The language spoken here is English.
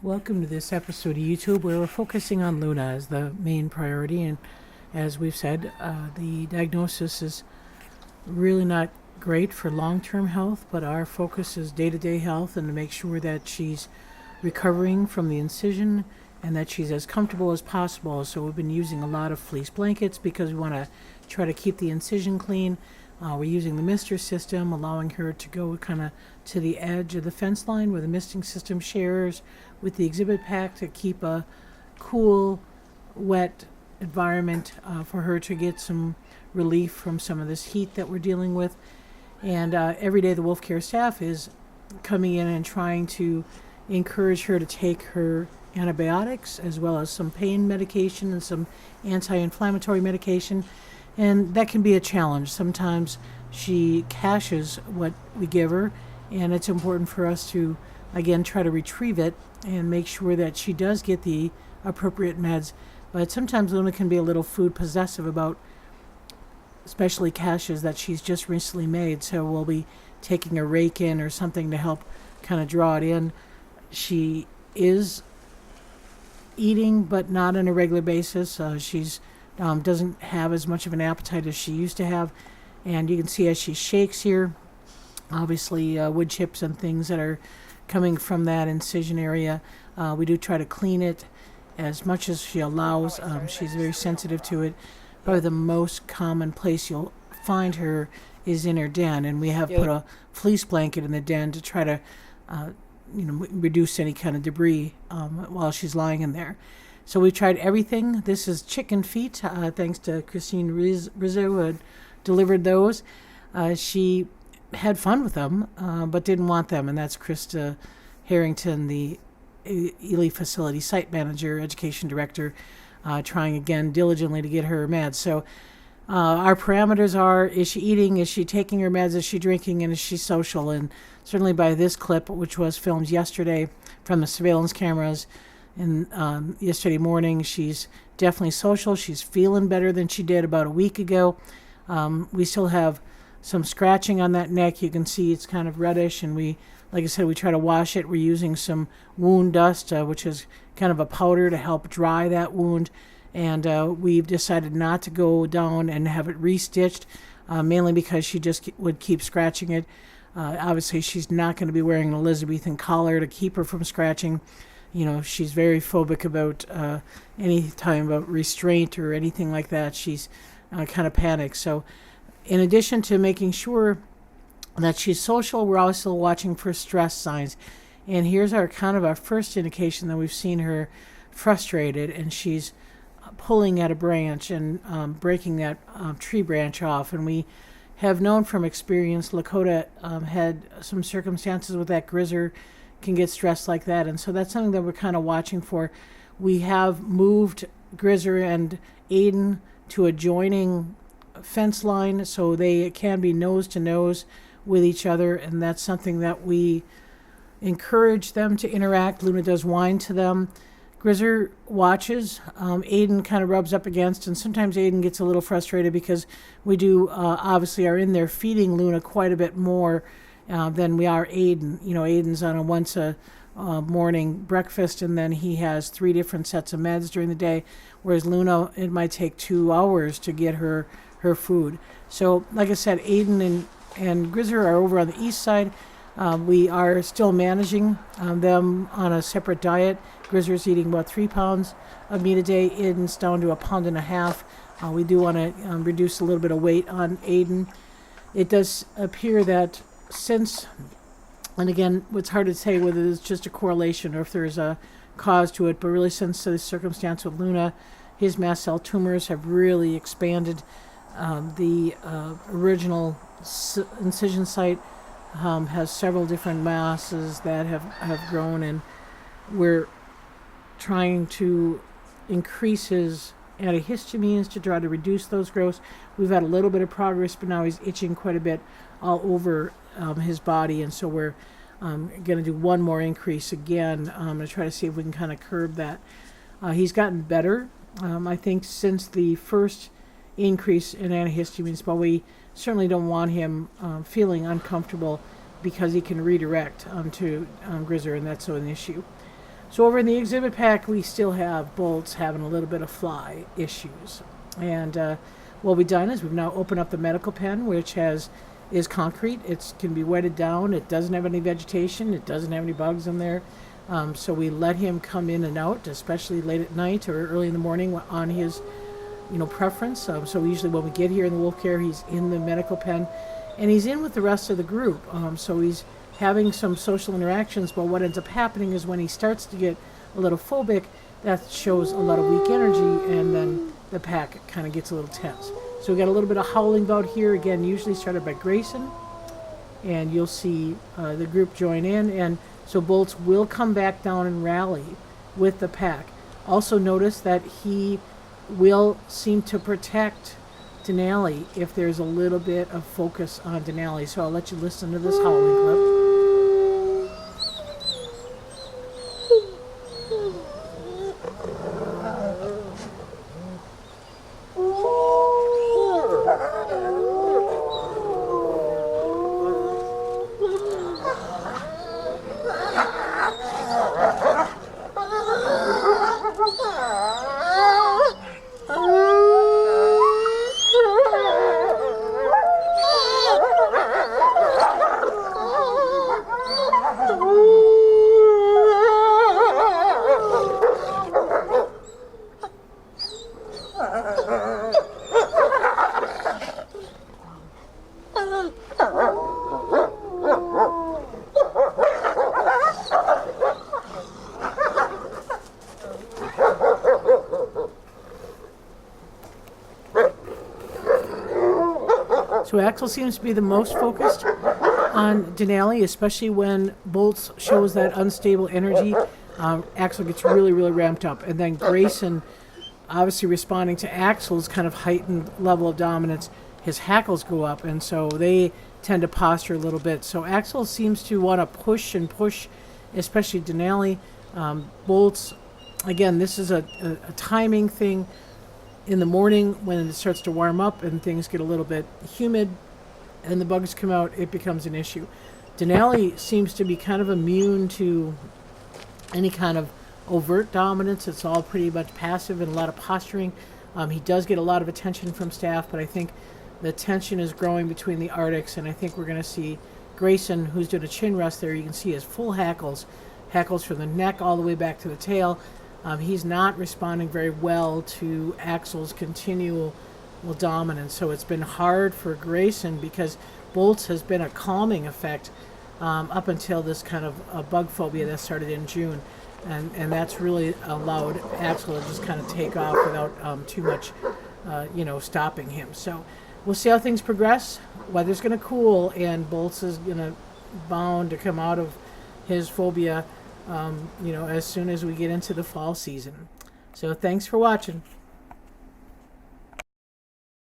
Welcome to this episode of YouTube where we're focusing on Luna as the main priority. And as we've said, the diagnosis is really not great for long-term health, but our focus is day-to-day health and to make sure that she's recovering from the incision and that she's as comfortable as possible. So we've been using a lot of fleece blankets because we want to try to keep the incision clean. We're using the mister system, allowing her to go kind of to the edge of the fence line where the misting system shares with the exhibit pack to keep a cool, wet environment for her to get some relief from some of this heat that we're dealing with. And every day the Wolf Care staff is coming in and trying to encourage her to take her antibiotics as well as some pain medication and some anti-inflammatory medication. And that can be a challenge. Sometimes she caches what we give her, and it's important for us to, again, try to retrieve it and make sure that she does get the appropriate meds. But sometimes Luna can be a little food possessive about especially caches that she's just recently made. So we'll be taking a rake in or something to help kind of draw it in. She is eating, but not on a regular basis. She's doesn't have as much of an appetite as she used to have. And you can see as she shakes here, obviously wood chips and things that are coming from that incision area. We do try to clean it as much as she allows. She's very sensitive to it. Probably the most common place you'll find her is in her den, and we have put a fleece blanket in the den to try to reduce any kind of debris while she's lying in there. So we tried everything. This is chicken feet, thanks to Christine Rizzo, who had delivered those. She had fun with them, but didn't want them, and that's Krista Harrington, the Ely facility site manager, education director, trying again diligently to get her meds. So our parameters are, is she eating, is she taking her meds, is she drinking, and is she social? And certainly by this clip, which was filmed yesterday from the surveillance cameras, and yesterday morning, she's definitely social. She's feeling better than she did about a week ago. We still have some scratching on that neck. You can see it's kind of reddish, and we, like I said, we try to wash it. We're using some wound dust, which is kind of a powder to help dry that wound. And we've decided not to go down and have it restitched, mainly because she just would keep scratching it. Obviously, she's not going to be wearing an Elizabethan collar to keep her from scratching. You know, she's very phobic about any time about restraint or anything like that. She's kind of panicked. So in addition to making sure that she's social, we're also watching for stress signs. And here's our first indication that we've seen her frustrated, and she's pulling at a branch and breaking that tree branch off. And we have known from experience, Lakota had some circumstances with that grizzer, can get stressed like that, and so that's something that we're kind of watching for. We have moved Grizzer and Aiden to adjoining fence line so they can be nose to nose with each other, and that's something that we encourage them to interact. Luna does whine to them. Grizzer watches. Aiden kind of rubs up against, and sometimes Aiden gets a little frustrated because we do obviously are in there feeding Luna quite a bit more than we are Aiden. You know, Aiden's on a once a morning breakfast, and then he has 3 different sets of meds during the day, whereas Luna, it might take 2 hours to get her food. So, like I said, Aiden and Grizzer are over on the east side. We are still managing them on a separate diet. Grizzer's eating about 3 pounds of meat a day. Aiden's down to 1.5 pounds. We do want to reduce a little bit of weight on Aiden. It does appear that since, and again, it's hard to say whether it's just a correlation or if there's a cause to it, but really since the circumstance with Luna, his mast cell tumors have really expanded. The original incision site has several different masses that have grown, and we're trying to increase his antihistamines to try to reduce those growths. We've had a little bit of progress, but now he's itching quite a bit all over his body, and so we're going to do one more increase again to try to see if we can kind of curb that. He's gotten better, I think, since the first increase in antihistamines, but we certainly don't want him feeling uncomfortable because he can redirect to Grizzer, and that's an issue. So over in the exhibit pack, we still have Bolts having a little bit of fly issues. And what we've done is we've now opened up the medical pen, which is concrete. It can be wetted down. It doesn't have any vegetation. It doesn't have any bugs in there. So we let him come in and out, especially late at night or early in the morning on his, preference. So usually when we get here in the wolf care, he's in the medical pen, and he's in with the rest of the group. So he's having some social interactions. But what ends up happening is when he starts to get a little phobic, that shows a lot of weak energy, and then the pack kind of gets a little tense. So we got a little bit of howling bout here, again, usually started by Grayson, and you'll see the group join in, and so Bolts will come back down and rally with the pack. Also notice that he will seem to protect Denali if there's a little bit of focus on Denali. So I'll let you listen to this howling clip. So Axel seems to be the most focused on Denali, especially when Bolts shows that unstable energy. Axel gets really, really ramped up. And then Grayson, obviously responding to Axel's kind of heightened level of dominance, his hackles go up, and so they tend to posture a little bit. So Axel seems to want to push and push, especially Denali. Bolts, again, this is a timing thing. In the morning, when it starts to warm up and things get a little bit humid and the bugs come out, it becomes an issue. Denali seems to be kind of immune to any kind of overt dominance. It's all pretty much passive and a lot of posturing. He does get a lot of attention from staff, but I think the tension is growing between the Arctics, and I think we're going to see Grayson, who's doing a chin rest there. You can see his full hackles from the neck all the way back to the tail. He's not responding very well to Axel's continual dominance, so it's been hard for Grayson because Bolts has been a calming effect up until this kind of bug phobia that started in June, and that's really allowed Axel to just kind of take off without too much, stopping him. So we'll see how things progress. Weather's going to cool, and Bolts is bound to come out of his phobia as soon as we get into the fall season. So thanks for watching.